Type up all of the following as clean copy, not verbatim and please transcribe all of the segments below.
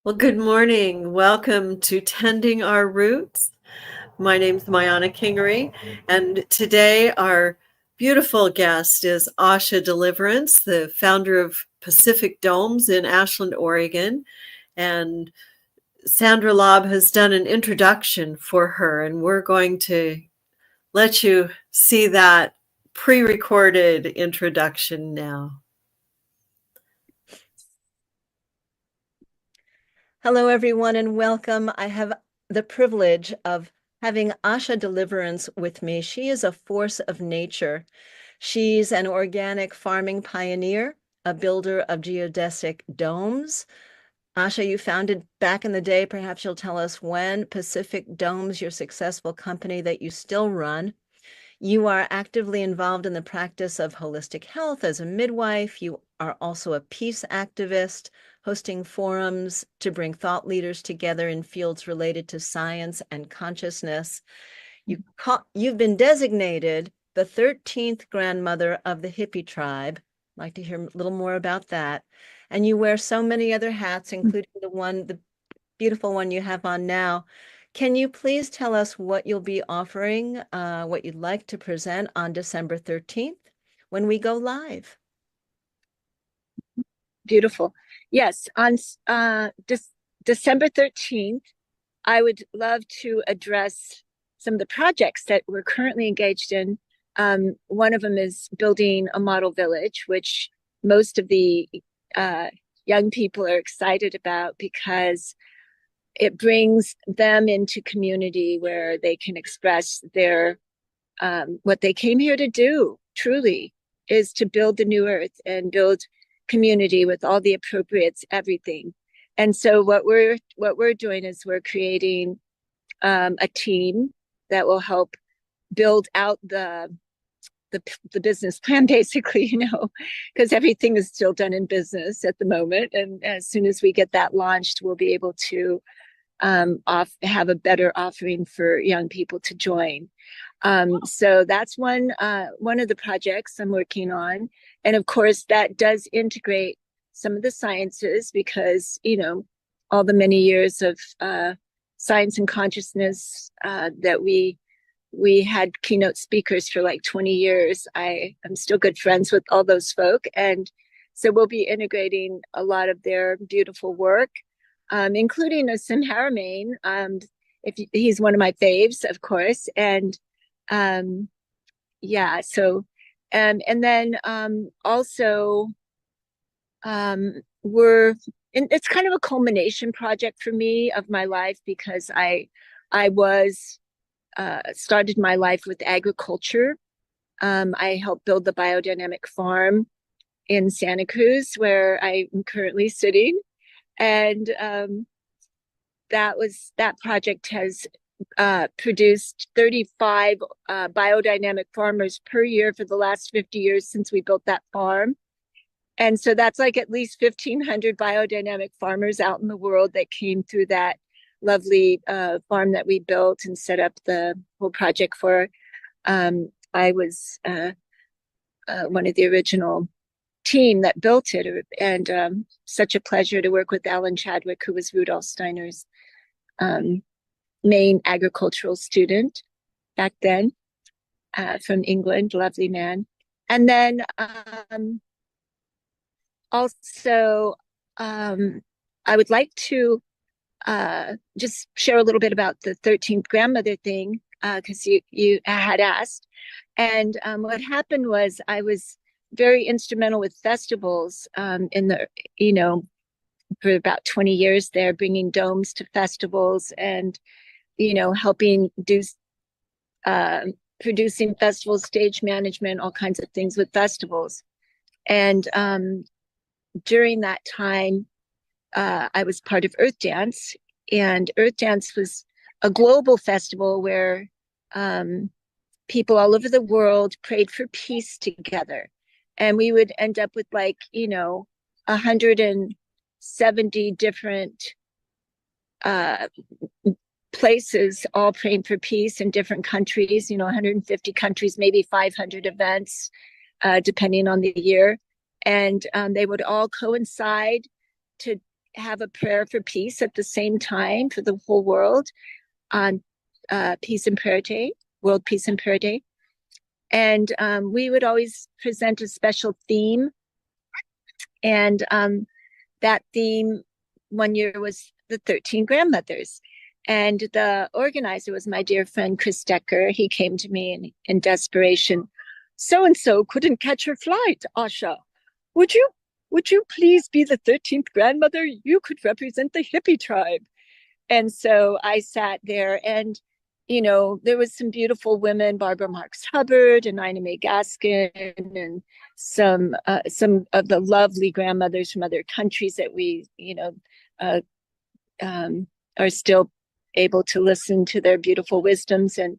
Well, good morning. Welcome to Tending Our Roots. My name's Mayana Kingery, and today our beautiful guest is Asha Deliverance, the founder of Pacific Domes in Ashland, Oregon. And Sandra Lobb has done an introduction for her, and we're going to let you see that pre-recorded introduction now. Hello, everyone, and welcome. I have the privilege of having Asha Deliverance with me. She is a force of nature. She's an organic farming pioneer, a builder of geodesic domes. Asha, you founded back in the day, perhaps you'll tell us when, Pacific Domes, your successful company that you still run. You are actively involved in the practice of holistic health as a midwife. You are also a peace activist, hosting forums to bring thought leaders together in fields related to science and consciousness. You've been designated the 13th grandmother of the Hippie tribe. I'd like to hear a little more about that. And you wear so many other hats, including the beautiful one you have on now. Can you please tell us what you'll be offering, what you'd like to present on December 13th when we go live? Beautiful. Yes, on December 13th, I would love to address some of the projects that we're currently engaged in. One of them is building a model village, which most of the young people are excited about because it brings them into community where they can express their what they came here to do, truly, is to build the new earth and build community with all the appropriates, everything. And so what we're doing is we're creating a team that will help build out the business plan, basically, because everything is still done in business at the moment. And as soon as we get that launched, we'll be able to have a better offering for young people to join. So that's one of the projects I'm working on. And of course, that does integrate some of the sciences because, all the many years of science and consciousness that we had keynote speakers for like 20 years. I'm still good friends with all those folk. And so we'll be integrating a lot of their beautiful work, including a Sim Haramain. He's one of my faves, of course. And yeah, so and then also it's kind of a culmination project for me of my life because I started my life with agriculture. I helped build the biodynamic farm in Santa Cruz, where I'm currently sitting. And that project has produced 35 biodynamic farmers per year for the last 50 years since we built that farm. And so that's like at least 1,500 biodynamic farmers out in the world that came through that lovely farm that we built and set up the whole project for. I was one of the original team that built it, and such a pleasure to work with Alan Chadwick, who was Rudolf Steiner's main agricultural student back then, from England, lovely man. And then also I would like to just share a little bit about the 13th grandmother thing, because you had asked. And what happened was I was very instrumental with festivals in the, for about 20 years there, bringing domes to festivals and, helping do producing festivals, stage management, all kinds of things with festivals. And during that time, I was part of Earth Dance, and Earth Dance was a global festival where people all over the world prayed for peace together. And we would end up with 170 different places all praying for peace in different countries, 150 countries, maybe 500 events, depending on the year. And they would all coincide to have a prayer for peace at the same time for the whole world on Peace and Prayer Day, World Peace and Prayer Day. And we would always present a special theme. And that theme one year was the 13 grandmothers. And the organizer was my dear friend, Chris Decker. He came to me in desperation. So-and-so couldn't catch her flight, Asha. Would you please be the 13th grandmother? You could represent the Hippie tribe. And so I sat there and, there was some beautiful women, Barbara Marx Hubbard and Ina May Gaskin, and some of the lovely grandmothers from other countries that we, are still able to listen to their beautiful wisdoms. And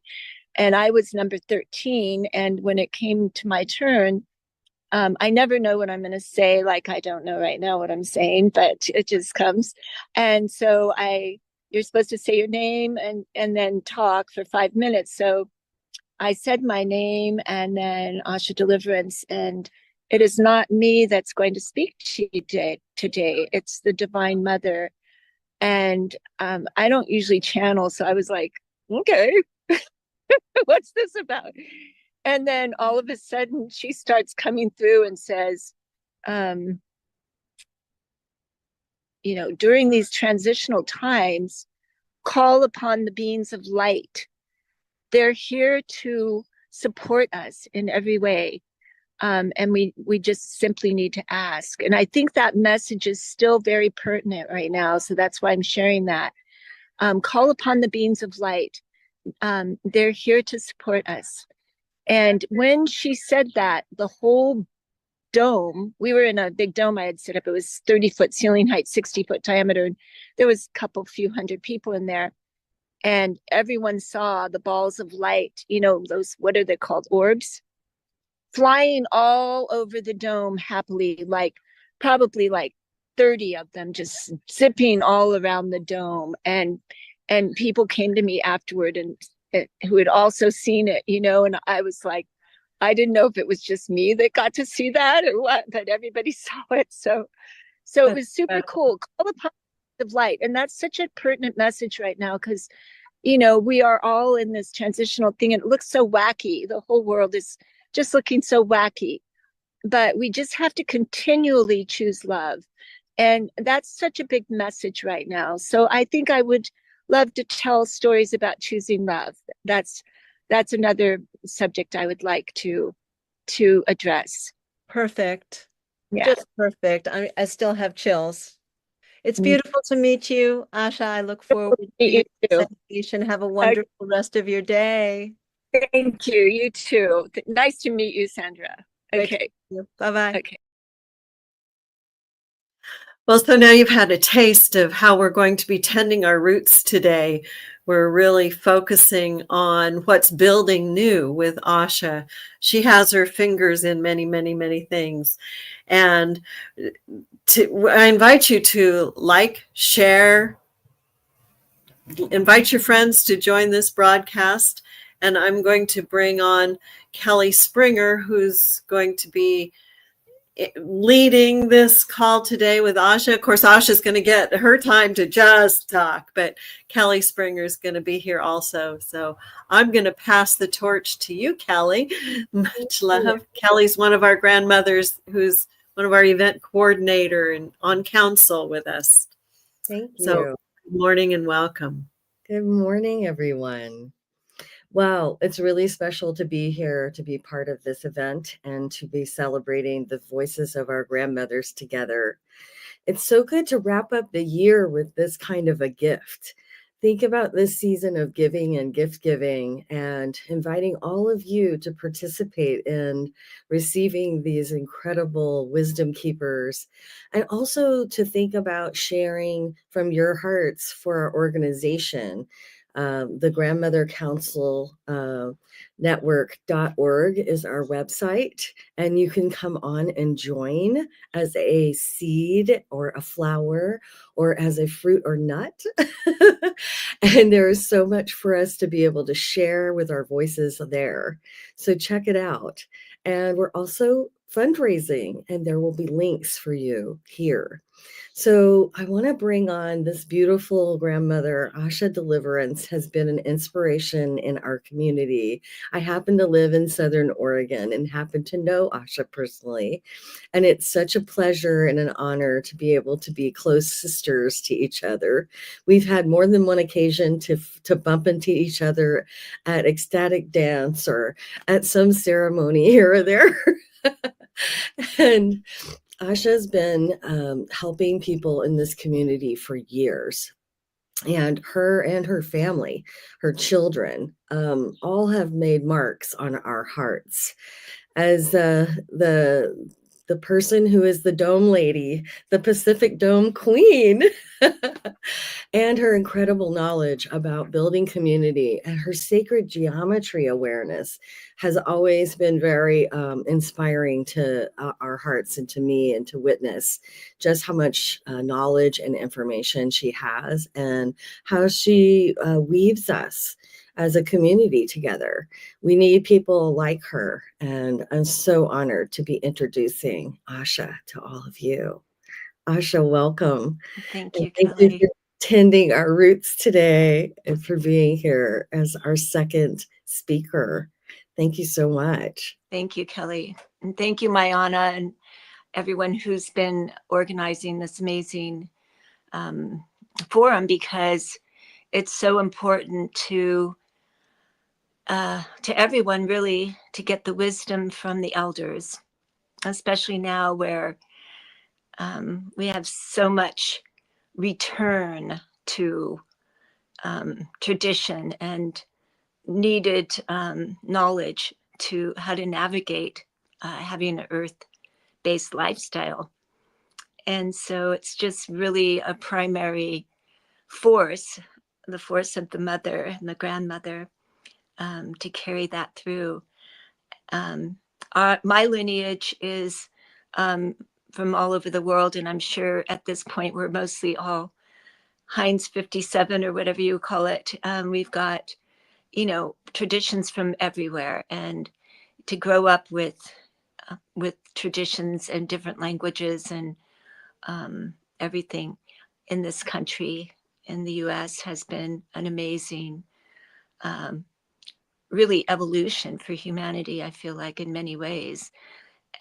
I was number 13. And when it came to my turn, I never know what I'm going to say. Like, I don't know right now what I'm saying, but it just comes. And so you're supposed to say your name and then talk for 5 minutes. So I said my name and then Asha Deliverance. And it is not me that's going to speak to you today. It's the Divine Mother. And I don't usually channel. So I was like, okay, what's this about? And then all of a sudden she starts coming through and says, during these transitional times, call upon the beings of light. They're here to support us in every way. And we just simply need to ask. And I think that message is still very pertinent right now. So that's why I'm sharing that. Call upon the beings of light. They're here to support us. And when she said that, the whole dome, we were in a big dome I had set up. It was 30-foot ceiling height, 60-foot diameter. And there was a few hundred people in there. And everyone saw the balls of light, those, what are they called? Orbs, flying all over the dome happily, probably 30 of them just zipping all around the dome. And people came to me afterward and who had also seen it, and I was like, I didn't know if it was just me that got to see that or what, but everybody saw it. So it was super cool. Call upon the light. And that's such a pertinent message right now because, we are all in this transitional thing and it looks so wacky. The whole world is just looking so wacky, but we just have to continually choose love. And that's such a big message right now. So I think I would love to tell stories about choosing love. That's another subject I would like to address. Perfect. Yeah. Just perfect. I still have chills. It's beautiful to meet you, Asha. I look forward to your presentation. Have a wonderful rest of your day. Thank you. You too. Nice to meet you, Sandra. Okay. Bye-bye. Okay. Well, so now you've had a taste of how we're going to be tending our roots today. We're really focusing on what's building new with Asha. She has her fingers in many, many, many things. And I invite you to share, invite your friends to join this broadcast. And I'm going to bring on Kelly Springer, who's going to be leading this call today with Asha. Of course, Asha's going to get her time to just talk, but Kelly Springer is going to be here also. So I'm going to pass the torch to you, Kelly. Much love. Kelly's one of our grandmothers who's one of our event coordinator and on council with us. Thank you. So good morning and welcome. Good morning, everyone. Wow, it's really special to be here, to be part of this event, and to be celebrating the voices of our grandmothers together. It's so good to wrap up the year with this kind of a gift. Think about this season of giving and gift giving and inviting all of you to participate in receiving these incredible wisdom keepers, and also to think about sharing from your hearts for our organization. The Grandmother Council Network.org is our website, and you can come on and join as a seed or a flower or as a fruit or nut. And there is so much for us to be able to share with our voices there. So check it out. And we're also fundraising, and there will be links for you here. So I want to bring on this beautiful grandmother. Asha Deliverance has been an inspiration in our community. I happen to live in Southern Oregon and happen to know Asha personally. And it's such a pleasure and an honor to be able to be close sisters to each other. We've had more than one occasion to bump into each other at ecstatic dance or at some ceremony here or there. And Asha's been helping people in this community for years. And her family, her children, all have made marks on our hearts. As the person who is the Dome Lady, the Pacific Dome Queen, and her incredible knowledge about building community and her sacred geometry awareness has always been very inspiring to our hearts and to me, and to witness just how much knowledge and information she has and how she weaves us as a community together. We need people like her, and I'm so honored to be introducing Asha to all of you. Asha, welcome. Thank And you, thank you Kelly. for attending our roots today and for being here as our second speaker. Thank you so much. Thank you, Kelly. And thank you, Mayana, and everyone who's been organizing this amazing forum, because it's so important to everyone, really, to get the wisdom from the elders, especially now where we have so much return to tradition and needed knowledge to how to navigate having an earth-based lifestyle. And so it's just really a primary force, the force of the mother and the grandmother, to carry that through. My lineage is from all over the world, and I'm sure at this point we're mostly all Heinz 57 or whatever you call it. We've got, traditions from everywhere, and to grow up with traditions and different languages and everything in this country, in the US, has been an amazing really evolution for humanity, I feel like, in many ways.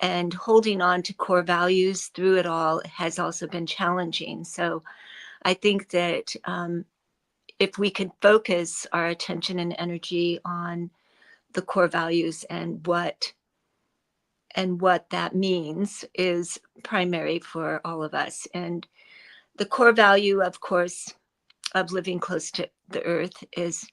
And holding on to core values through it all has also been challenging. So I think that if we could focus our attention and energy on the core values and what that means, is primary for all of us. And the core value, of course, of living close to the earth is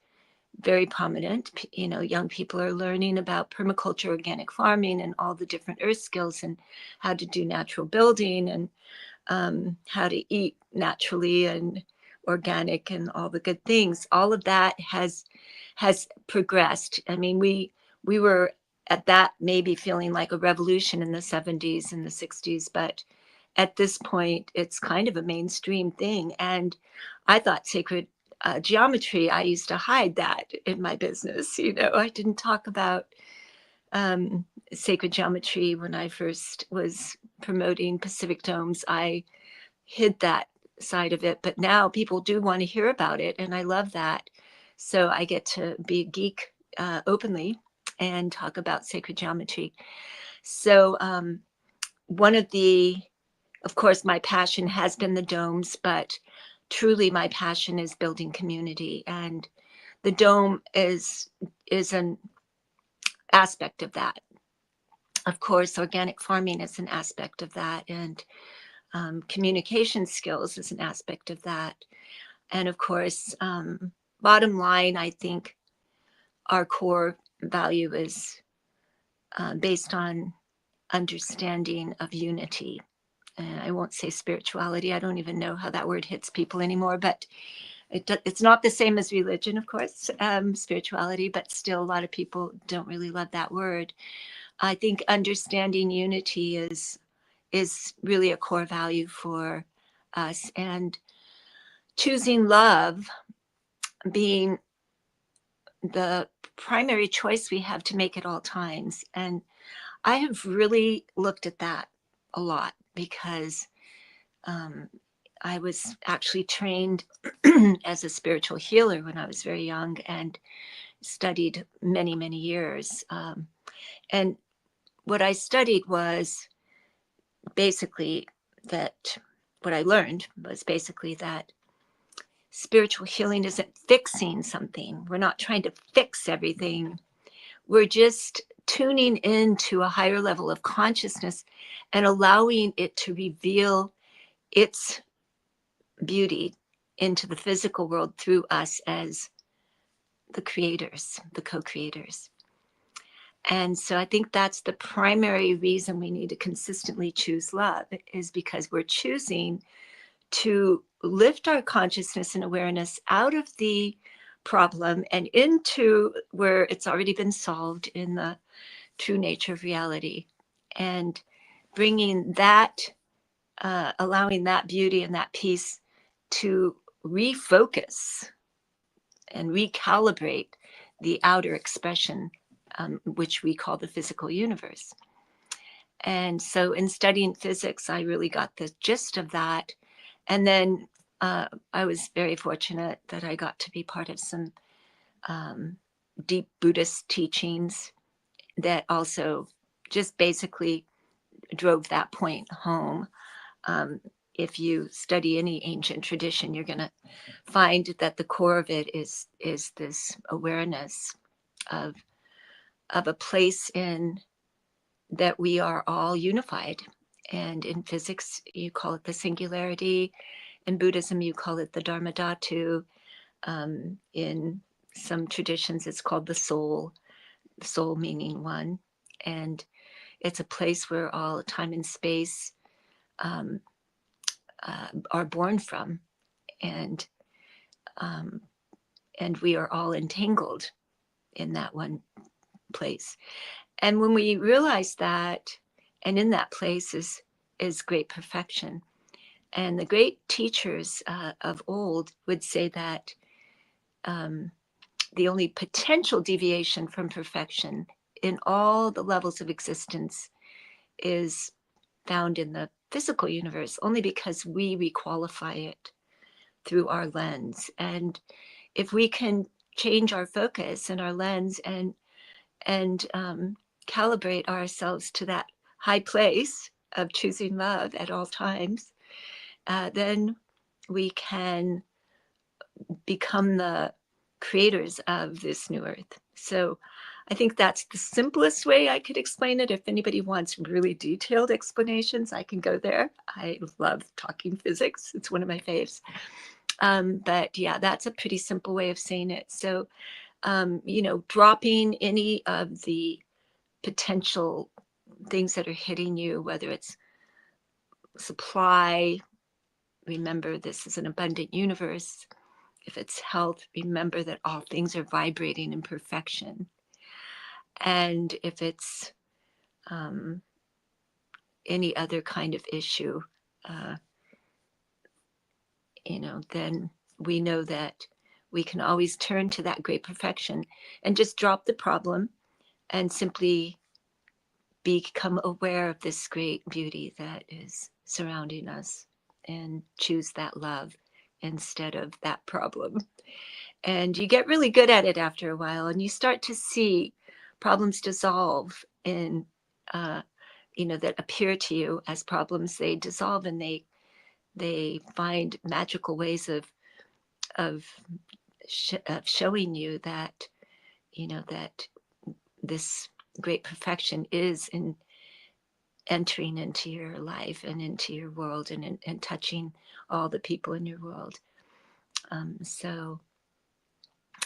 very prominent. Young people are learning about permaculture, organic farming, and all the different earth skills, and how to do natural building, and how to eat naturally and organic, and all the good things. All of that has progressed. I mean, we were at that maybe feeling like a revolution in the 70s and the 60s, but at this point it's kind of a mainstream thing. And I thought sacred geometry, I used to hide that in my business. I didn't talk about sacred geometry when I first was promoting Pacific Domes. I hid that side of it, but now people do want to hear about it, and I love that. So I get to be a geek openly and talk about sacred geometry. So of course, my passion has been the domes, but truly my passion is building community. And the dome is an aspect of that. Of course, organic farming is an aspect of that, and communication skills is an aspect of that. And of course, bottom line, I think our core value is based on understanding of unity. And I won't say spirituality. I don't even know how that word hits people anymore, but it's not the same as religion, of course, spirituality, but still a lot of people don't really love that word. I think understanding unity is really a core value for us, and choosing love being the primary choice we have to make at all times. And I have really looked at that a lot because I was actually trained as a spiritual healer when I was very young and studied many, many years. And what I studied was basically that, what I learned was basically that spiritual healing isn't fixing something. We're not trying to fix everything. We're just tuning into a higher level of consciousness and allowing it to reveal its beauty into the physical world through us as the creators, the co-creators. And so I think that's the primary reason we need to consistently choose love, is because we're choosing to lift our consciousness and awareness out of the problem and into where it's already been solved in the true nature of reality, and bringing that, allowing that beauty and that peace to refocus and recalibrate the outer expression, which we call the physical universe. And so in studying physics, I really got the gist of that. And then I was very fortunate that I got to be part of some deep Buddhist teachings that also just basically drove that point home. If you study any ancient tradition, you're going to find that the core of it is this awareness of a place in that we are all unified. And in physics, you call it the singularity. In Buddhism, you call it the Dharma Dhatu. In some traditions, it's called the soul meaning one. And it's a place where all time and space are born from. And we are all entangled in that one place. And when we realize that, and in that place is great perfection. And the great teachers of old would say that the only potential deviation from perfection in all the levels of existence is found in the physical universe, only because we requalify it through our lens. And if we can change our focus and our lens and calibrate ourselves to that high place of choosing love at all times, then we can become the creators of this new earth. So I think that's the simplest way I could explain it. If anybody wants really detailed explanations, I can go there. I love talking physics. It's one of my faves. But yeah, that's a pretty simple way of saying it. So, dropping any of the potential things that are hitting you, whether it's supply, remember this is an abundant universe. If it's health, remember that all things are vibrating in perfection. And if it's any other kind of issue, then we know that we can always turn to that great perfection and just drop the problem and simply become aware of this great beauty that is surrounding us and choose that love instead of that problem. And you get really good at it after a while, and you start to see problems dissolve in, that appear to you as problems. They dissolve and they find magical ways of showing you that, that this great perfection is in entering into your life and into your world, and touching all the people in your world. So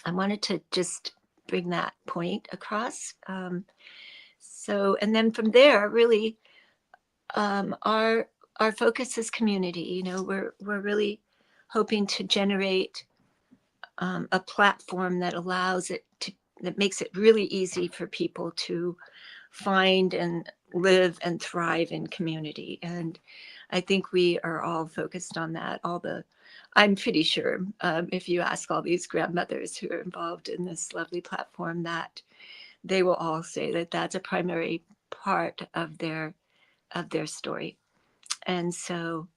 I wanted to just bring that point across. And then from there, really, our focus is community. We're really hoping to generate a platform that that makes it really easy for people to find and live and thrive in community. And I think we are all focused on that. I'm pretty sure if you ask all these grandmothers who are involved in this lovely platform, that they will all say that that's a primary part of their story. And so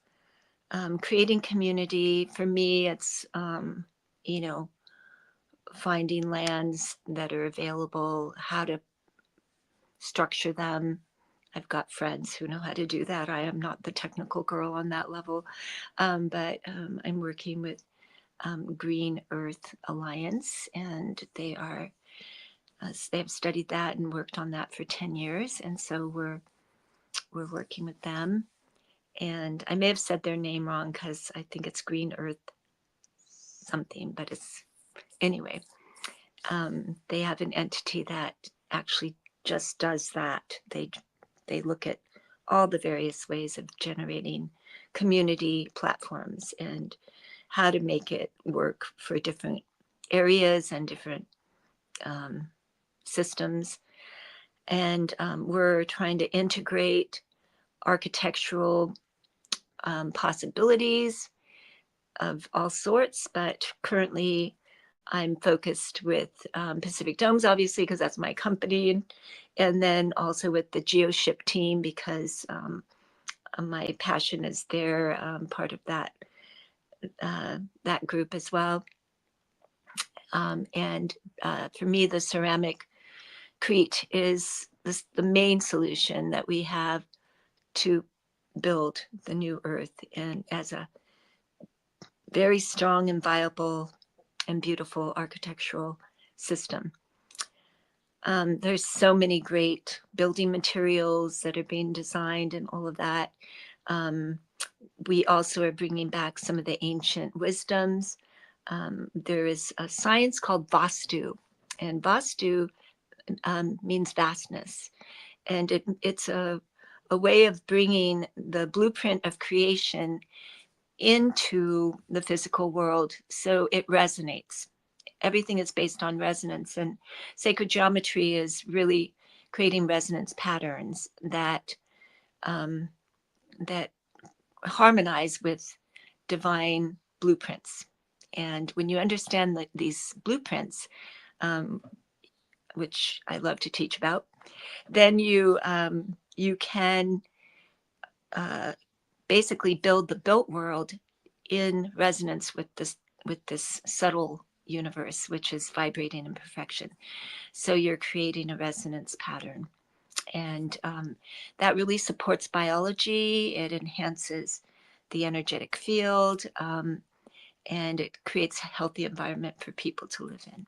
creating community, for me, it's, finding lands that are available, how to structure them. I've got friends who know how to do that. I am not the technical girl on that level, but I'm working with Green Earth Alliance, and they have studied that and worked on that for 10 years. And so we're working with them. And I may have said their name wrong, because I think it's Green Earth something, but anyway, they have an entity that actually just does that. They look at all the various ways of generating community platforms and how to make it work for different areas and different systems. And we're trying to integrate architectural possibilities of all sorts, but currently I'm focused with Pacific Domes, obviously, because that's my company, and then also with the GeoShip team, because my passion is there, part of that group as well. And for me, the ceramic crete is the main solution that we have to build the new Earth, and as a very strong and viable and beautiful architectural system. There's so many great building materials that are being designed and all of that. We also are bringing back some of the ancient wisdoms. There is a science called Vastu, and Vastu means vastness. And it's a way of bringing the blueprint of creation into the physical world so it resonates. Everything is based on resonance, and sacred geometry is really creating resonance patterns that that harmonize with divine blueprints. And when you understand these blueprints, which I love to teach about, then you can basically build the built world in resonance with this subtle universe, which is vibrating in perfection. So you're creating a resonance pattern, and that really supports biology. It enhances the energetic field, and it creates a healthy environment for people to live in.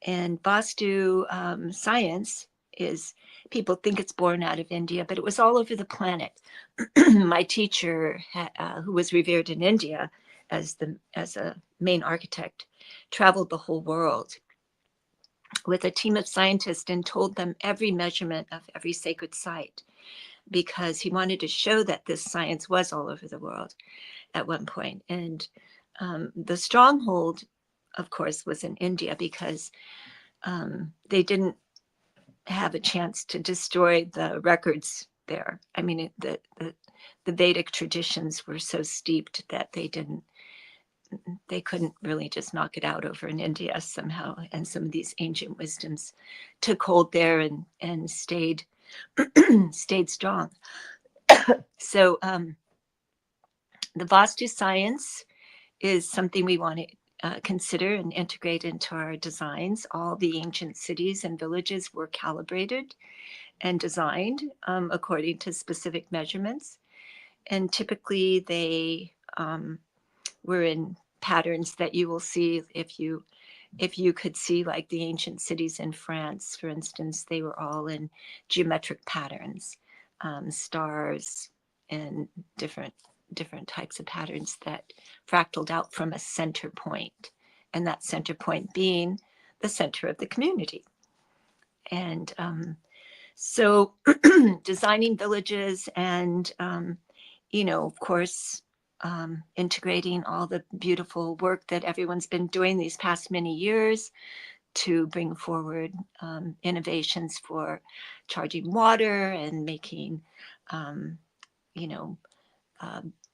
And Vastu science is, people think it's born out of India, but it was all over the planet. My teacher, who was revered in India as a main architect, traveled the whole world with a team of scientists and told them every measurement of every sacred site, because he wanted to show that this science was all over the world at one point. And the stronghold, of course, was in India, because they didn't have a chance to destroy the records there. I mean, the Vedic traditions were so steeped that they couldn't really just knock it out over in India somehow. And some of these ancient wisdoms took hold there and stayed strong. So the Vastu science is something we want to consider and integrate into our designs. All the ancient cities and villages were calibrated and designed according to specific measurements. And typically they were in patterns that you will see if you could see like the ancient cities in France, for instance. They were all in geometric patterns, stars and different types of patterns that fractaled out from a center point, and that center point being the center of the community. And so designing villages and, of course, integrating all the beautiful work that everyone's been doing these past many years to bring forward innovations for charging water and making, you know,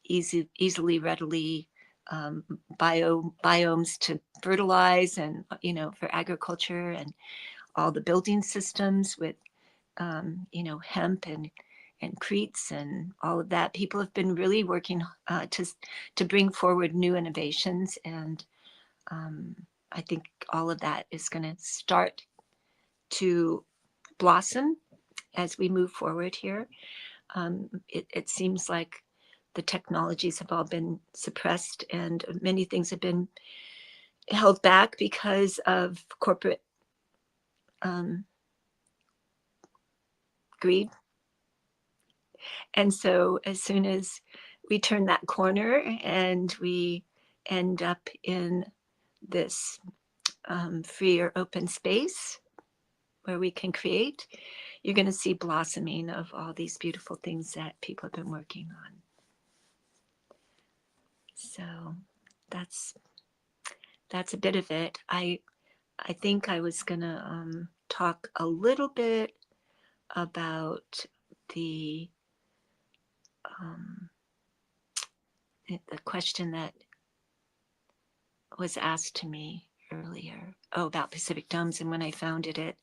easily, readily biomes to fertilize and, for agriculture, and all the building systems with, hemp and cretes and all of that. People have been really working to bring forward new innovations, and I think all of that is going to start to blossom as we move forward here. It seems like the technologies have all been suppressed, and many things have been held back because of corporate greed. And so as soon as we turn that corner and we end up in this free or open space where we can create, you're going to see blossoming of all these beautiful things that people have been working on. So that's a bit of it. I think I was going to talk a little bit about the question that was asked to me earlier, about Pacific Domes, and when I founded it.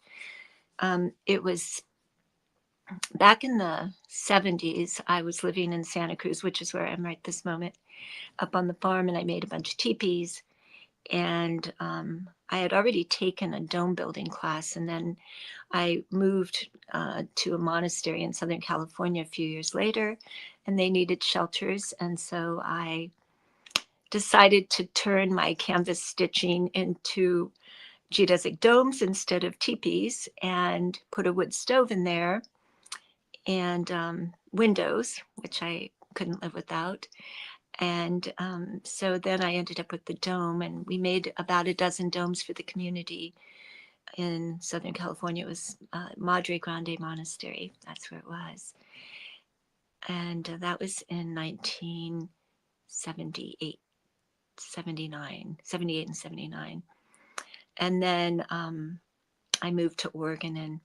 It was back in the 70s. I was living in Santa Cruz, which is where I'm right this moment, up on the farm, and I made a bunch of teepees. And I had already taken a dome building class, and then I moved to a monastery in Southern California a few years later, and they needed shelters. And so I decided to turn my canvas stitching into geodesic domes instead of teepees, and put a wood stove in there, and windows, which I couldn't live without. And so then I ended up with the dome, and we made about a dozen domes for the community in Southern California. It was Madre Grande Monastery. That's where it was. And that was in 1978, 78 and 79. And then I moved to Oregon and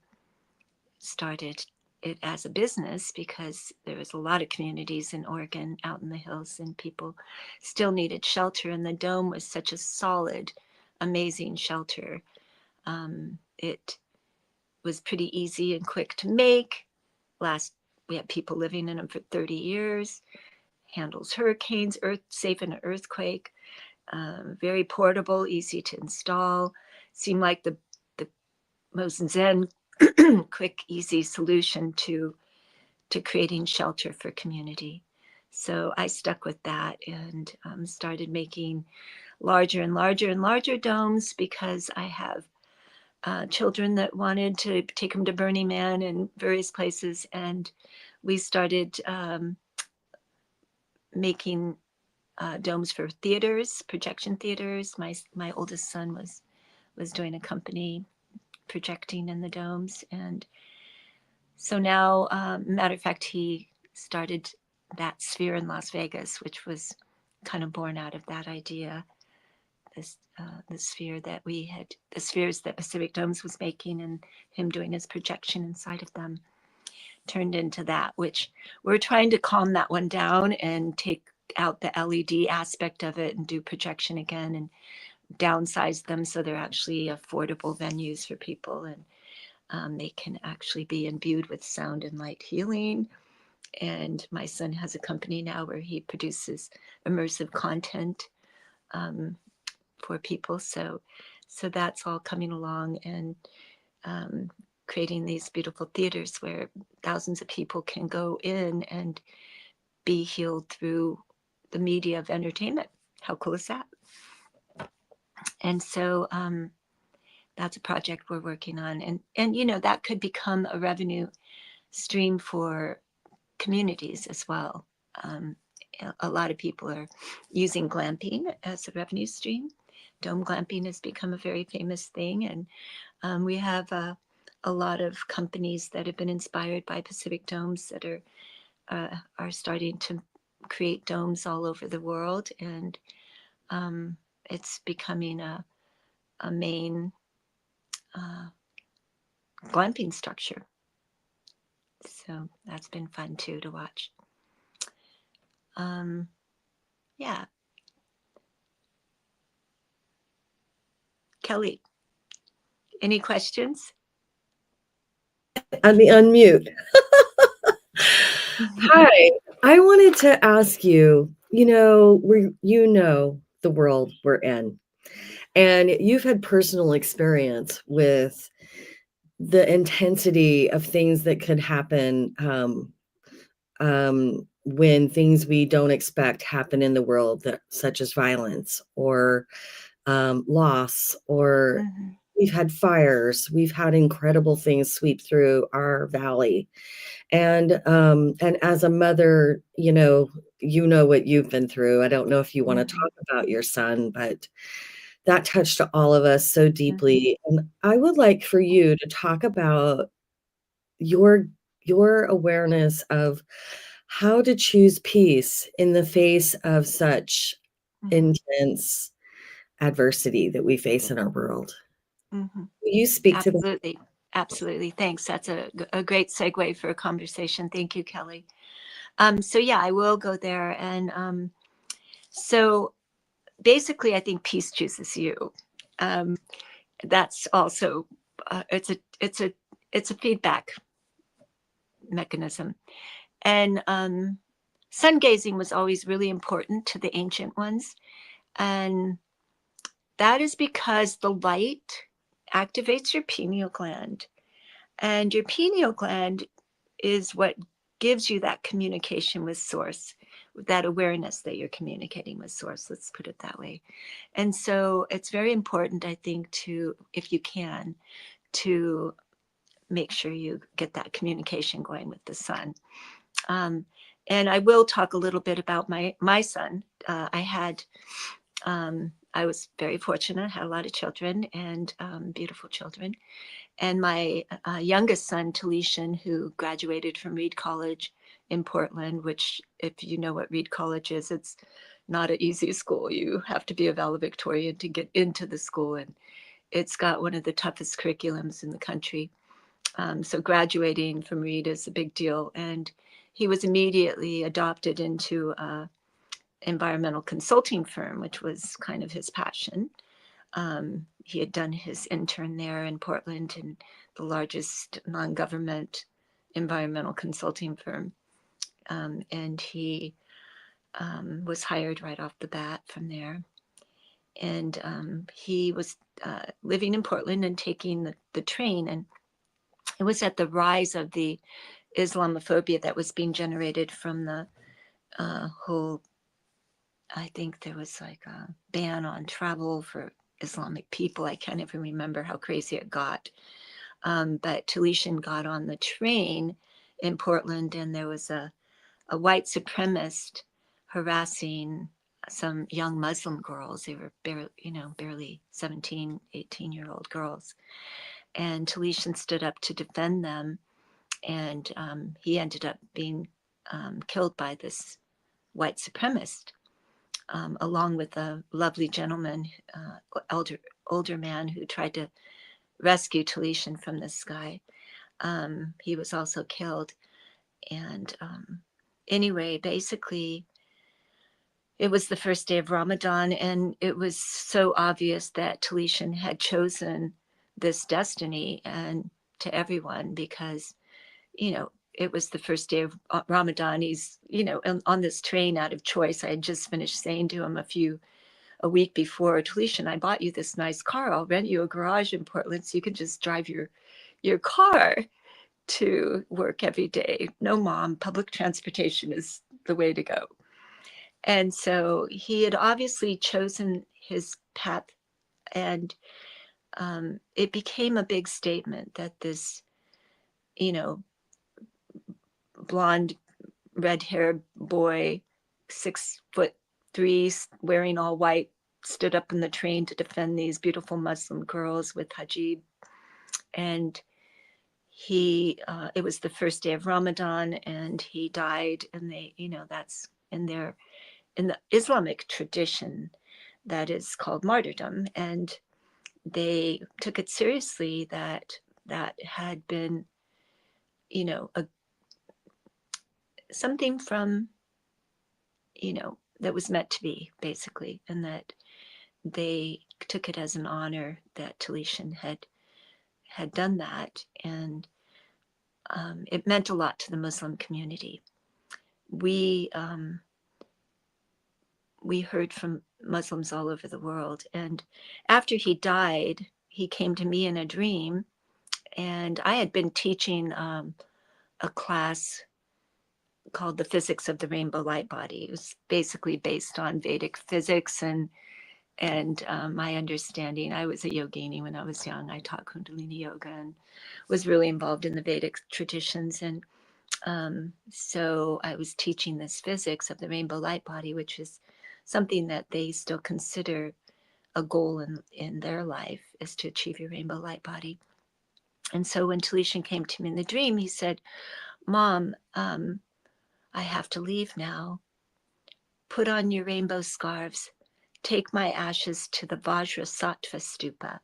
started it as a business, because there was a lot of communities in Oregon out in the hills, and people still needed shelter. And the dome was such a solid, amazing shelter. It was pretty easy and quick to make. We had people living in them for 30 years. Handles hurricanes, safe in an earthquake. Very portable, easy to install. Seemed like the most zen, quick, easy solution to creating shelter for community. So I stuck with that, and started making larger and larger and larger domes, because I have children that wanted to take them to Burning Man and various places. And we started making domes for theaters, projection theaters. My oldest son was doing a company projecting in the domes. And so now, matter of fact, he started that sphere in Las Vegas, which was kind of born out of that idea. The spheres that Pacific Domes was making, and him doing his projection inside of them, turned into that, which we're trying to calm that one down and take out the LED aspect of it and do projection again, and downsize them so they're actually affordable venues for people, and they can actually be imbued with sound and light healing. And my son has a company now where he produces immersive content for people. So that's all coming along, and creating these beautiful theaters where thousands of people can go in and be healed through the media of entertainment. How cool is that? And so that's a project we're working on. And, you know, that could become a revenue stream for communities as well. A lot of people are using glamping as a revenue stream. Dome glamping has become a very famous thing. And we have a lot of companies that have been inspired by Pacific Domes that are starting to create domes all over the world. And it's becoming a main glamping structure. So that's been fun too to watch. Yeah. Kelly, any questions? On the unmute. Hi, I wanted to ask you, you know the world we're in, and you've had personal experience with the intensity of things that could happen when things we don't expect happen in the world, such as violence or loss, or we've had fires, we've had incredible things sweep through our valley. And as a mother, what you've been through. I don't know if you want to talk about your son, but that touched all of us so deeply. And I would like for you to talk about your awareness of how to choose peace in the face of such intense adversity that we face in our world. Will you speak to that? Absolutely. Absolutely. Thanks. That's a great segue for a conversation. Thank you, Kelly. So yeah, I will go there. And so basically, I think peace chooses you. That's also it's a feedback mechanism. And sun gazing was always really important to the ancient ones, and that is because the light activates your pineal gland, and your pineal gland is what gives you that communication with source, that awareness that you're communicating with source. Let's put it that way. And so it's very important, I think, to, if you can, to make sure you get that communication going with the sun. And I will talk a little bit about my son. I was very fortunate, had a lot of children, and beautiful children. And my youngest son, Talishan, who graduated from Reed College in Portland, which, if you know what Reed College is, it's not an easy school. You have to be a valedictorian to get into the school, and it's got one of the toughest curriculums in the country. So graduating from Reed is a big deal. And he was immediately adopted into an environmental consulting firm, which was kind of his passion. He had done his intern there in Portland in the largest non-government environmental consulting firm. And he was hired right off the bat from there. And he was living in Portland and taking the train. And it was at the rise of the Islamophobia that was being generated from the whole, I think there was like a ban on travel for Islamic people. I can't even remember how crazy it got. But Talishan got on the train in Portland, and there was a white supremacist harassing some young Muslim girls. They were barely 17, 18-year-old girls. And Talishan stood up to defend them. And he ended up being killed by this white supremacist, along with a lovely gentleman, older man, who tried to rescue Talishan from this guy. He was also killed. And anyway, basically, it was the first day of Ramadan, and it was so obvious that Talishan had chosen this destiny, and to everyone, because it was the first day of Ramadan. He's, on this train out of choice. I had just finished saying to him a week before, Talishan, I bought you this nice car. I'll rent you a garage in Portland so you can just drive your car to work every day. No, Mom, public transportation is the way to go. And so he had obviously chosen his path And it became a big statement that this, blonde, red-haired boy, 6'3", wearing all white, stood up in the train to defend these beautiful Muslim girls with hijab. And it was the first day of Ramadan, and he died. And they, that's in the Islamic tradition, that is called martyrdom. And they took it seriously that had been, something from, that was meant to be, basically, and that they took it as an honor that Talishan had done that. And it meant a lot to the Muslim community. We heard from Muslims all over the world. And after he died, he came to me in a dream, and I had been teaching a class called The Physics of the Rainbow Light Body. It was basically based on Vedic physics and my understanding. I was a yogini when I was young. I taught Kundalini yoga and was really involved in the Vedic traditions. And so I was teaching this physics of the rainbow light body, which is something that they still consider a goal in their life, is to achieve your rainbow light body. And so when Talishan came to me in the dream, he said, "Mom, I have to leave now. Put on your rainbow scarves. Take my ashes to the Vajrasattva stupa.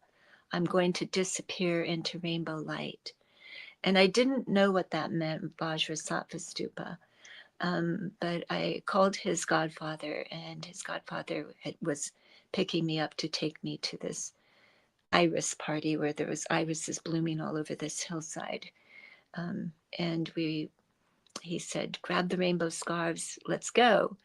I'm going to disappear into rainbow light." And I didn't know what that meant, Vajrasattva stupa. But I called his godfather, and his godfather was picking me up to take me to this iris party where there was irises blooming all over this hillside. And he said, "Grab the rainbow scarves, let's go."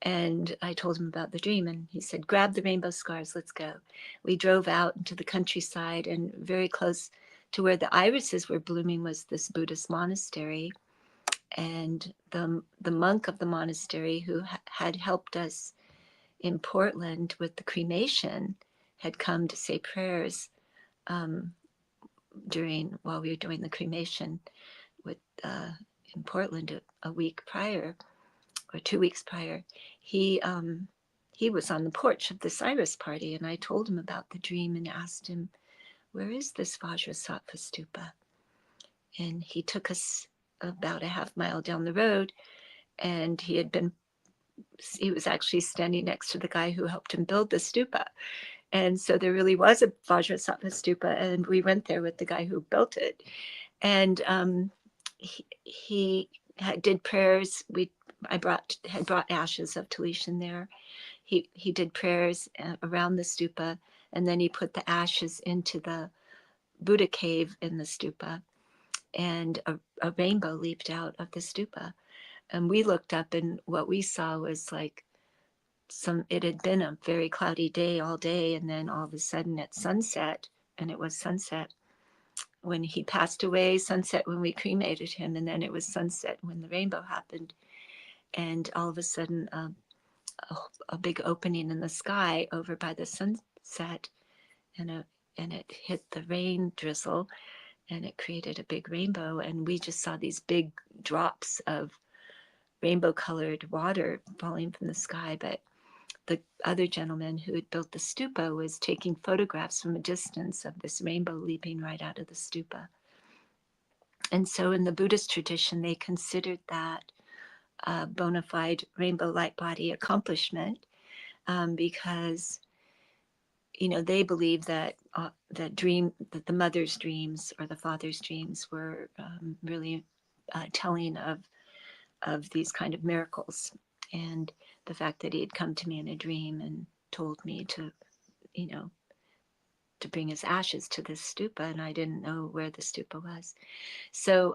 And I told him about the dream, and he said, "Grab the rainbow scarves, let's go." We drove out into the countryside, and very close to where the irises were blooming was this Buddhist monastery. And the monk of the monastery, who had helped us in Portland with the cremation, had come to say prayers while we were doing the cremation in Portland a week prior, or 2 weeks prior. He was on the porch of this iris party, and I told him about the dream and asked him, "Where is this Vajrasattva stupa?" And he took us about a half mile down the road, and he was actually standing next to the guy who helped him build the stupa. And so there really was a Vajrasattva stupa, and we went there with the guy who built it. And he did prayers. I had brought ashes of Talishan there. He did prayers around the stupa, and then he put the ashes into the Buddha cave in the stupa, and a rainbow leaped out of the stupa. And we looked up, and what we saw was like it had been a very cloudy day all day, and then all of a sudden at sunset, and it was sunset when he passed away, sunset when we cremated him, and then it was sunset when the rainbow happened. And all of a sudden a big opening in the sky over by the sunset, and it hit the rain drizzle, and it created a big rainbow. And we just saw these big drops of rainbow colored water falling from the sky. But the other gentleman who had built the stupa was taking photographs from a distance of this rainbow leaping right out of the stupa. And so in the Buddhist tradition, they considered that a bona fide rainbow light body accomplishment, because they believe that that the mother's dreams or the father's dreams were really telling of these kind of miracles. And the fact that he had come to me in a dream and told me to bring his ashes to this stupa, and I didn't know where the stupa was. So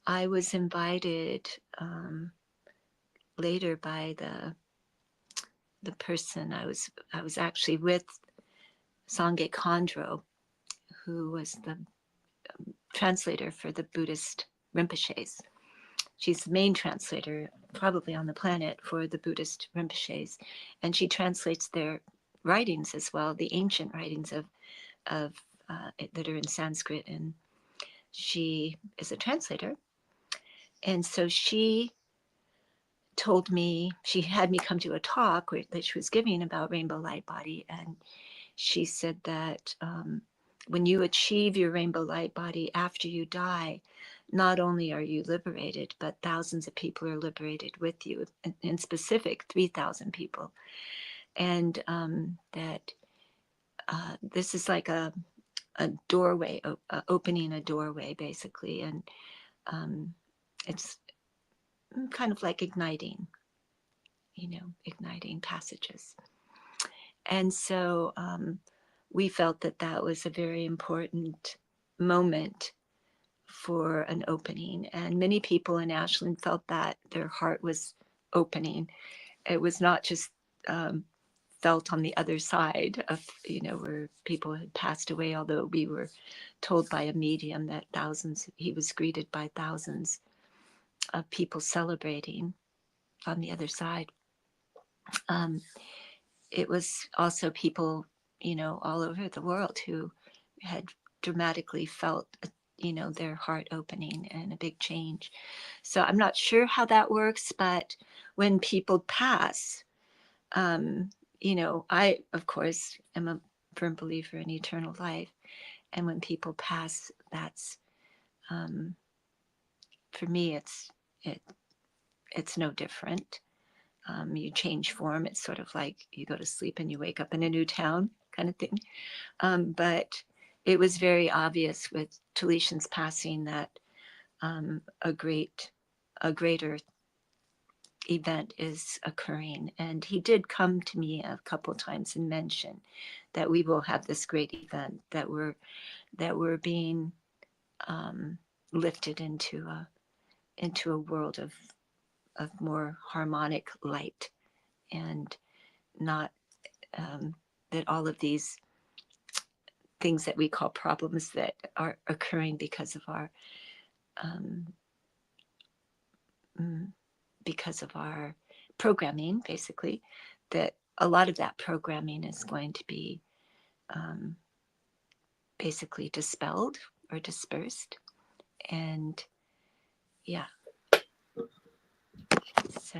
I was invited later by the person. I was actually with Sangye Khandro, who was the translator for the Buddhist Rinpoches. She's the main translator probably on the planet for the Buddhist Rinpoches, and she translates their writings as well, the ancient writings of that are in Sanskrit, and she is a translator. And so she told me, she had me come to a talk that she was giving about rainbow light body, and she said that when you achieve your rainbow light body after you die, not only are you liberated, but thousands of people are liberated with you, in specific 3,000 people. And that this is like a doorway, opening a doorway, basically. And it's kind of like igniting passages. And so we felt that that was a very important moment for an opening. And many people in Ashland felt that their heart was opening. It was not just felt on the other side of, where people had passed away, although we were told by a medium that he was greeted by thousands of people celebrating on the other side. It was also people, all over the world who had dramatically felt, their heart opening and a big change. So I'm not sure how that works, but when people pass, I, of course, am a firm believer in eternal life. And when people pass, that's, for me, it's no different. You change form. It's sort of like you go to sleep and you wake up in a new town kind of thing. But it was very obvious with Talishan's passing that a greater event is occurring. And he did come to me a couple of times and mention that we will have this great event, that we're being lifted into a world of more harmonic light, and not that all of these things that we call problems that are occurring because of our programming, basically, that a lot of that programming is going to be basically dispelled or dispersed. And yeah. So.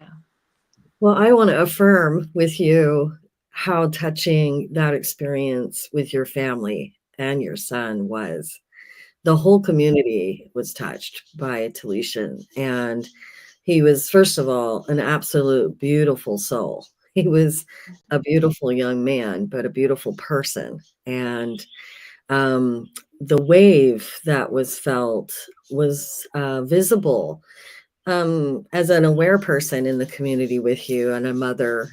Well, I want to affirm with you how touching that experience with your family and your son was. The whole community was touched by Talishan, and he was, first of all, an absolute beautiful soul. He was a beautiful young man, but a beautiful person. And the wave that was felt was visible. As an aware person in the community with you, and a mother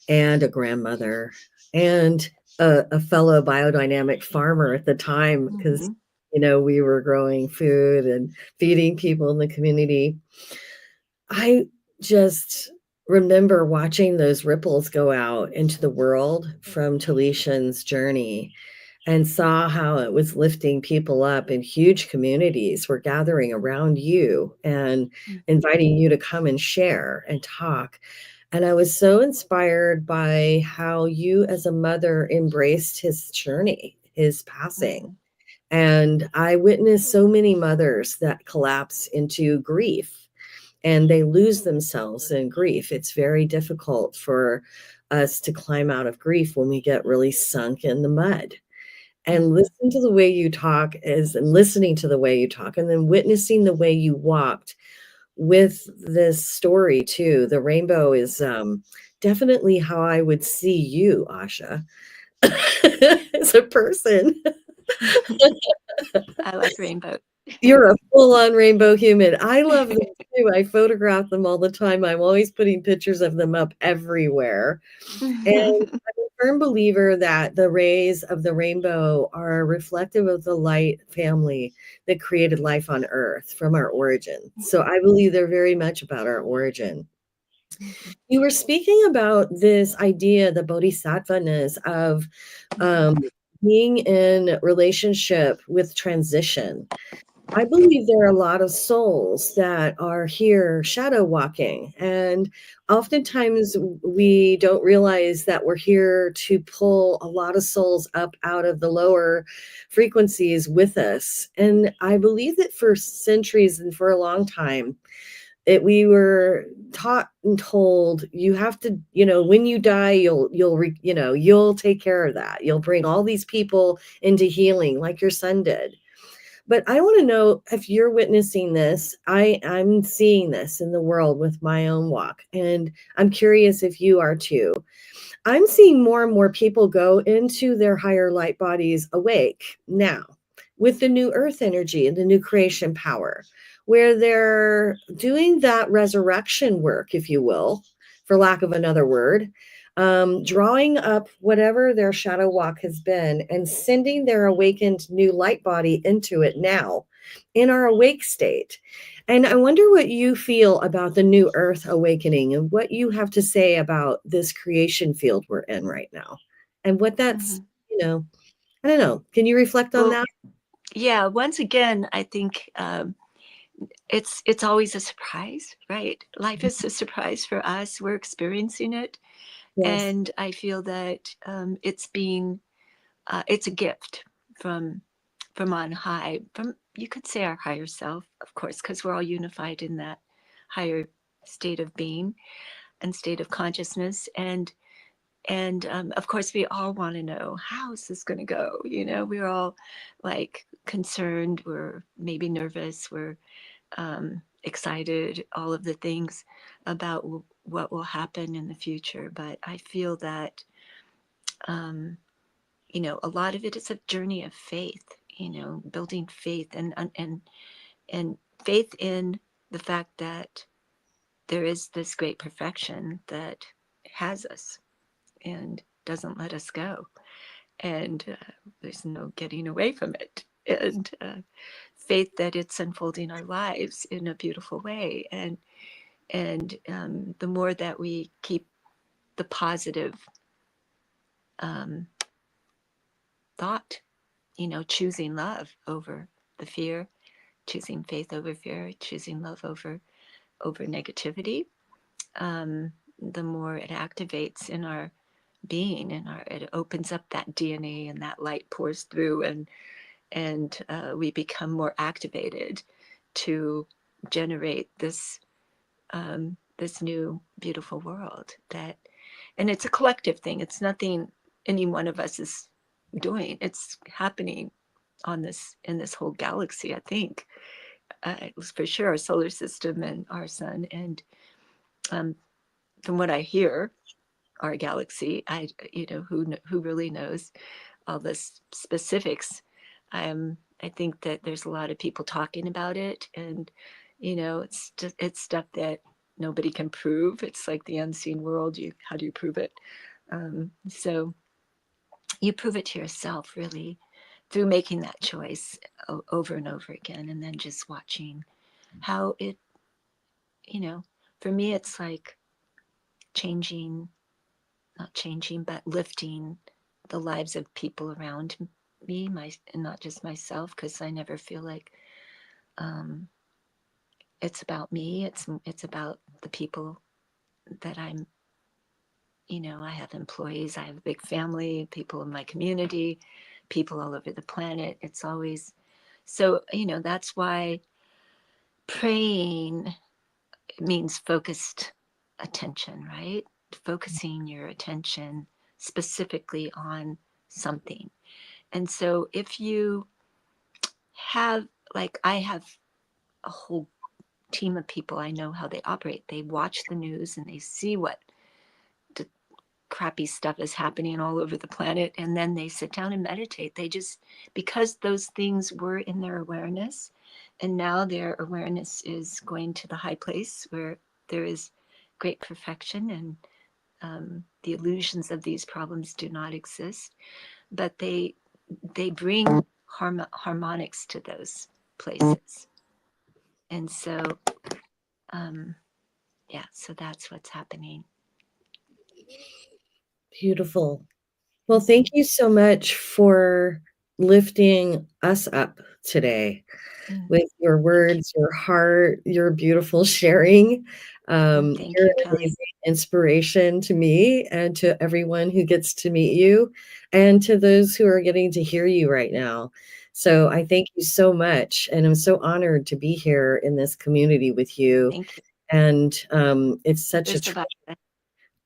and a grandmother and a fellow biodynamic farmer at the time, because we were growing food and feeding people in the community. I just remember watching those ripples go out into the world from Talishan's journey, and saw how it was lifting people up, in huge communities were gathering around you and inviting you to come and share and talk. And I was so inspired by how you as a mother embraced his journey, his passing. And I witnessed so many mothers that collapse into grief, and they lose themselves in grief. It's very difficult for us to climb out of grief when we get really sunk in the mud. And listen to the way you talk and listening to the way you talk, and then witnessing the way you walked with this story too. The rainbow is definitely how I would see you, Asha, as a person. I like rainbow. You're a full-on rainbow human. I love them too. I photograph them all the time. I'm always putting pictures of them up everywhere. And I'm a firm believer that the rays of the rainbow are reflective of the light family that created life on Earth from our origin. So I believe they're very much about our origin. You were speaking about this idea, the bodhisattvaness of being in relationship with transition. I believe there are a lot of souls that are here shadow walking, and oftentimes we don't realize that we're here to pull a lot of souls up out of the lower frequencies with us. And I believe that for centuries and for a long time, we were taught and told, you have to, when you die, you'll take care of that. You'll bring all these people into healing like your son did. But I want to know if you're witnessing this. I'm seeing this in the world with my own walk, and I'm curious if you are too. I'm seeing more and more people go into their higher light bodies awake now with the new earth energy and the new creation power, where they're doing that resurrection work, if you will, for lack of another word, drawing up whatever their shadow walk has been and sending their awakened new light body into it now in our awake state. And I wonder what you feel about the new earth awakening and what you have to say about this creation field we're in right now and what that's, I don't know. Can you reflect on that? Yeah, once again, I think it's always a surprise, right? Life is a surprise for us. We're experiencing it. Yes. And I feel that it's a gift from on high, from, you could say, our higher self, of course, because we're all unified in that higher state of being and state of consciousness. And of course, we all want to know, how is this going to go? We're all like concerned, we're maybe nervous, we're excited, all of the things about what will happen in the future. But I feel that a lot of it is a journey of faith, building faith and faith in the fact that there is this great perfection that has us and doesn't let us go, and there's no getting away from it, and faith that it's unfolding our lives in a beautiful way, and the more that we keep the positive thought, choosing love over the fear, choosing faith over fear, choosing love over negativity, the more it activates in our being, and it opens up that DNA, and that light pours through, and we become more activated to generate this this new beautiful world. And it's a collective thing. It's nothing any one of us is doing. It's happening in this whole galaxy, I think. For sure, our solar system and our sun, and from what I hear, our galaxy. Who really knows all the specifics. I think that there's a lot of people talking about it, and it's stuff that nobody can prove. It's like the unseen world. How do you prove it? So you prove it to yourself, really, through making that choice over and over again, and then just watching how it, for me, it's like changing, not changing, but lifting the lives of people around me, and not just myself, because I never feel like it's about me. It's about the people that I'm. I have employees. I have a big family. People in my community, people all over the planet. It's always so. That's why praying means focused attention, right? Focusing your attention specifically on something. And so if you have, like, I have a whole team of people, I know how they operate. They watch the news and they see what the crappy stuff is happening all over the planet, and then they sit down and meditate. They just, because those things were in their awareness, and now their awareness is going to the high place where there is great perfection, and the illusions of these problems do not exist, but they bring harmonics to those places. And so yeah, so that's what's happening. Beautiful. Well, thank you so much for lifting us up today with your words, your heart, your beautiful sharing. Thank You're you, an Kelly. amazing inspiration to me and to everyone who gets to meet you and to those who are getting to hear you right now. So I thank you so much. And I'm so honored to be here in this community with you. Thank you. And it's such a Just about that.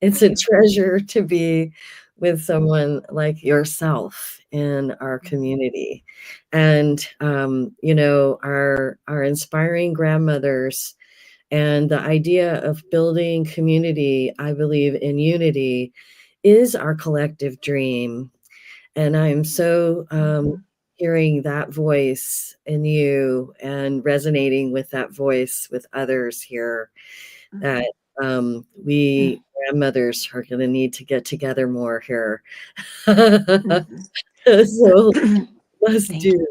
it's Thank a you. treasure to be with someone like yourself in our community. And our inspiring grandmothers and the idea of building community, I believe in unity, is our collective dream. And I'm so hearing that voice in you and resonating with that voice with others here, that we grandmothers are going to need to get together more here. So let's Thank do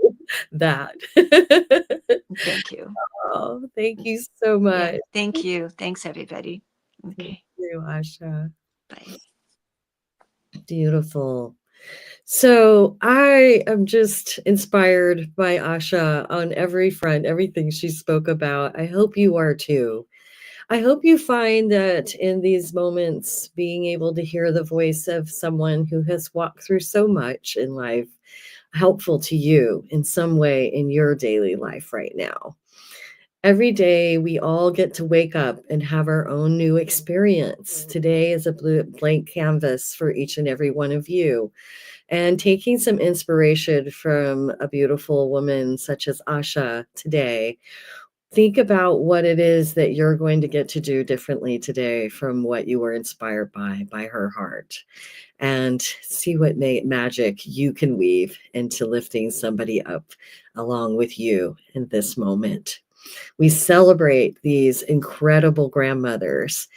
that. Thank you. Oh, thank you so much. Yeah, thank you. Thanks, everybody. Thank Okay, you, Asha. bye. Beautiful. So I am just inspired by Asha on every front, everything she spoke about. I hope you are too. I hope you find that in these moments, being able to hear the voice of someone who has walked through so much in life, helpful to you in some way in your daily life right now. Every day, we all get to wake up and have our own new experience. Today is a blank canvas for each and every one of you. And taking some inspiration from a beautiful woman such as Asha today, think about what it is that you're going to get to do differently today from what you were inspired by her heart, and see what magic you can weave into lifting somebody up along with you in this moment. We celebrate these incredible grandmothers.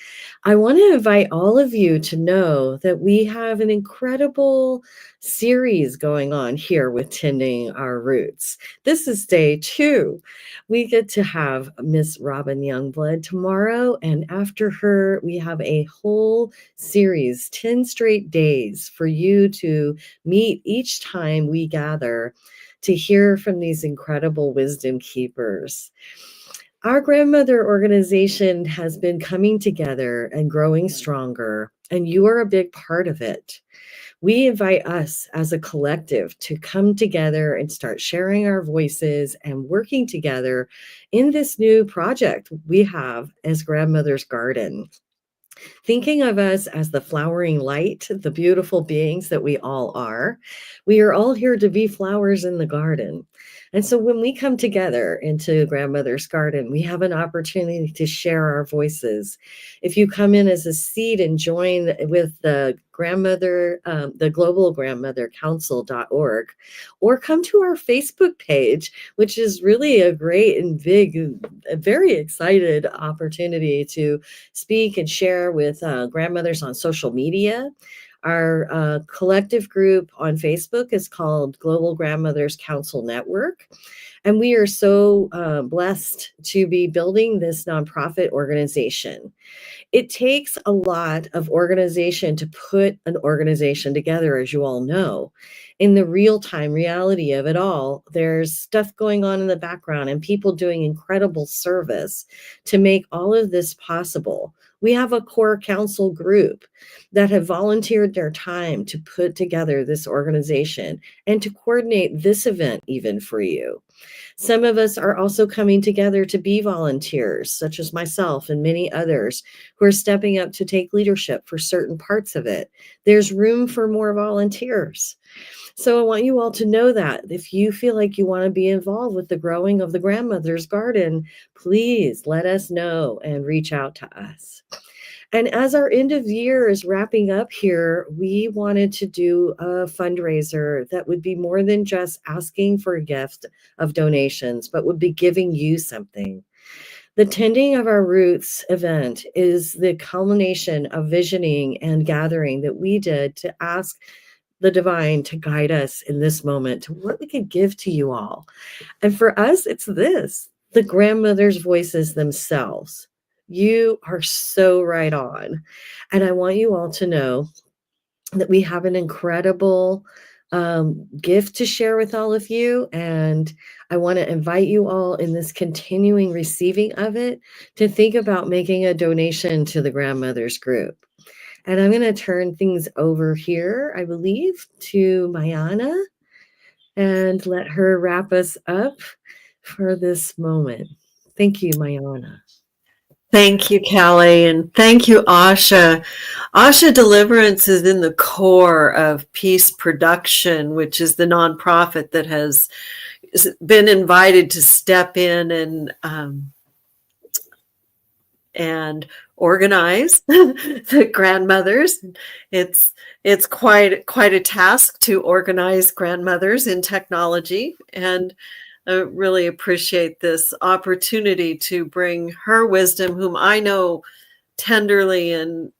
I want to invite all of you to know that we have an incredible series going on here with Tending Our Roots. This is day 2. We get to have Miss Robin Youngblood tomorrow, and after her, we have a whole series, 10 straight days for you to meet each time we gather to hear from these incredible wisdom keepers. Our grandmother organization has been coming together and growing stronger, and you are a big part of it. We invite us as a collective to come together and start sharing our voices and working together in this new project we have as Grandmother's Garden. Thinking of us as the flowering light, the beautiful beings that we all are, we are all here to be flowers in the garden. And so when we come together into Grandmother's Garden, we have an opportunity to share our voices. If you come in as a seed and join with the the Global Grandmother Council.org, or come to our Facebook page, which is really a great and big, a very excited opportunity to speak and share with grandmothers on social media. Our collective group on Facebook is called Global Grandmothers Council Network. And we are so blessed to be building this nonprofit organization. It takes a lot of organization to put an organization together, as you all know. In the real-time reality of it all, there's stuff going on in the background and people doing incredible service to make all of this possible. We have a core council group that have volunteered their time to put together this organization and to coordinate this event even for you. Some of us are also coming together to be volunteers, such as myself and many others who are stepping up to take leadership for certain parts of it. There's room for more volunteers. So I want you all to know that if you feel like you want to be involved with the growing of the Grandmother's Garden, please let us know and reach out to us. And as our end of year is wrapping up here, we wanted to do a fundraiser that would be more than just asking for a gift of donations, but would be giving you something. The Tending of Our Roots event is the culmination of visioning and gathering that we did to ask the divine to guide us in this moment to what we could give to you all. And for us, it's this, the grandmother's voices themselves. You are so right on. And I want you all to know that we have an incredible gift to share with all of you. And I want to invite you all in this continuing receiving of it to think about making a donation to the Grandmothers Group. And I'm going to turn things over here, I believe, to Mayana and let her wrap us up for this moment. Thank you, Mayana. Thank you, Callie, and thank you, Asha. Asha Deliverance is in the core of Peace Production, which is the nonprofit that has been invited to step in and organize the grandmothers. It's quite a task to organize grandmothers in technology, and I really appreciate this opportunity to bring her wisdom, whom I know tenderly and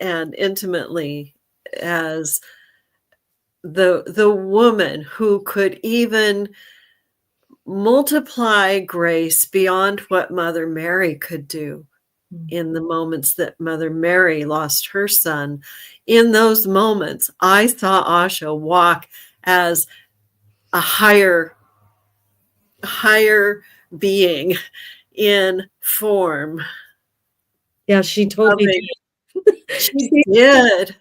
intimately as the woman who could even multiply grace beyond what Mother Mary could do. In the moments that Mother Mary lost her son, in those moments, I saw Asha walk as a higher being in form. Yeah, she totally did. She did.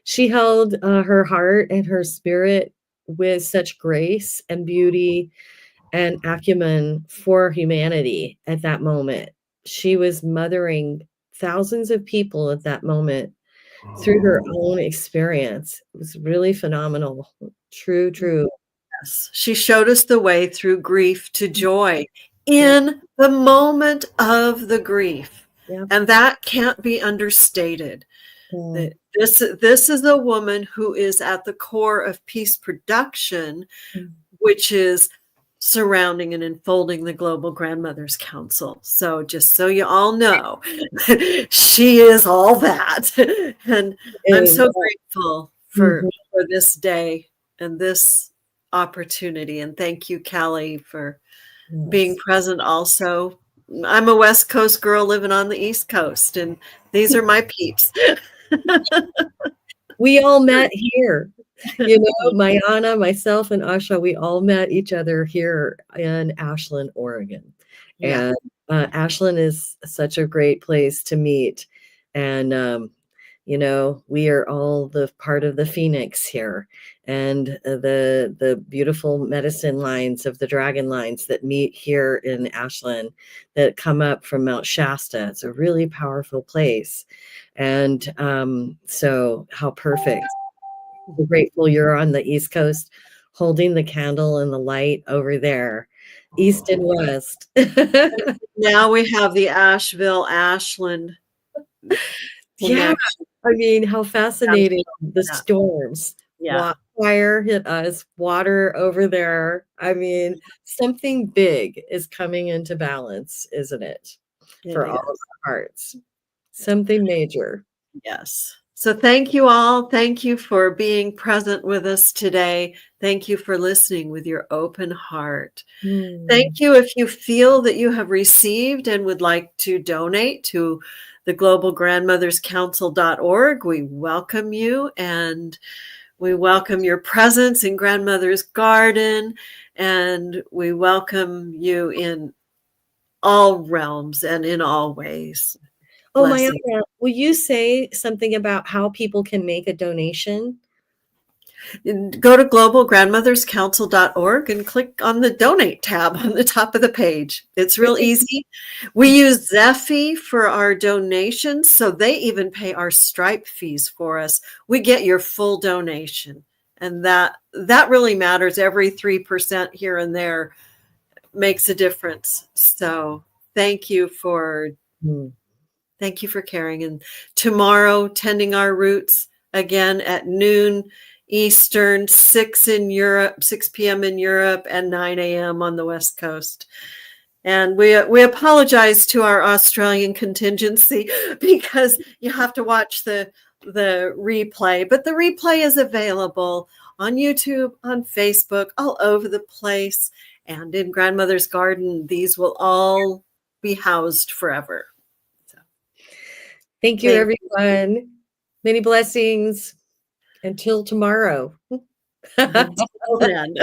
She held her heart and her spirit with such grace and beauty and acumen for humanity at that moment. She was mothering thousands of people at that moment through her own experience. It was really phenomenal. True. Yes. She showed us the way through grief to joy in the moment of the grief. Yep. And that can't be understated. Yeah. This is a woman who is at the core of Peace Production, which is surrounding and enfolding the Global Grandmothers Council. So just so you all know, she is all that. And I'm so grateful for this day and this opportunity. And thank you, Callie, for being present also. I'm a West Coast girl living on the East Coast, and these are my peeps. We all met here. You know, Mayana, myself, and Asha, we all met each other here in Ashland, Oregon. Yeah. And Ashland is such a great place to meet. And, you know, we are all the part of the Phoenix here, and the beautiful medicine lines of the dragon lines that meet here in Ashland that come up from Mount Shasta. It's a really powerful place. And so how perfect. I'm grateful you're on the East Coast holding the candle and the light over there, East and West. Now we have the Asheville Ashland. Yeah, I mean, how fascinating. The storms. Yeah. Fire hit us, water over there. I mean, something big is coming into balance, isn't it? For all of our hearts. Something major. Yes. So thank you all. Thank you for being present with us today. Thank you for listening with your open heart. Thank you. If you feel that you have received and would like to donate to the globalgrandmotherscouncil.org, we welcome you, and we welcome your presence in Grandmother's Garden, and we welcome you in all realms and in all ways. Oh, Mayana, will you say something about how people can make a donation? Go to globalgrandmotherscouncil.org and click on the donate tab on the top of the page. It's real easy. We use Zephy for our donations, so they even pay our Stripe fees for us. We get your full donation, and that really matters. Every 3% here and there makes a difference. So thank you for caring. And tomorrow, Tending Our Roots again at noon Eastern, 6 p.m. in Europe, and 9 a.m. on the West Coast. And we apologize to our Australian contingency because you have to watch the replay, but the replay is available on YouTube, on Facebook, all over the place. And in Grandmother's Garden, these will all be housed forever. Thank you, everyone. Many blessings. Until tomorrow. Until then.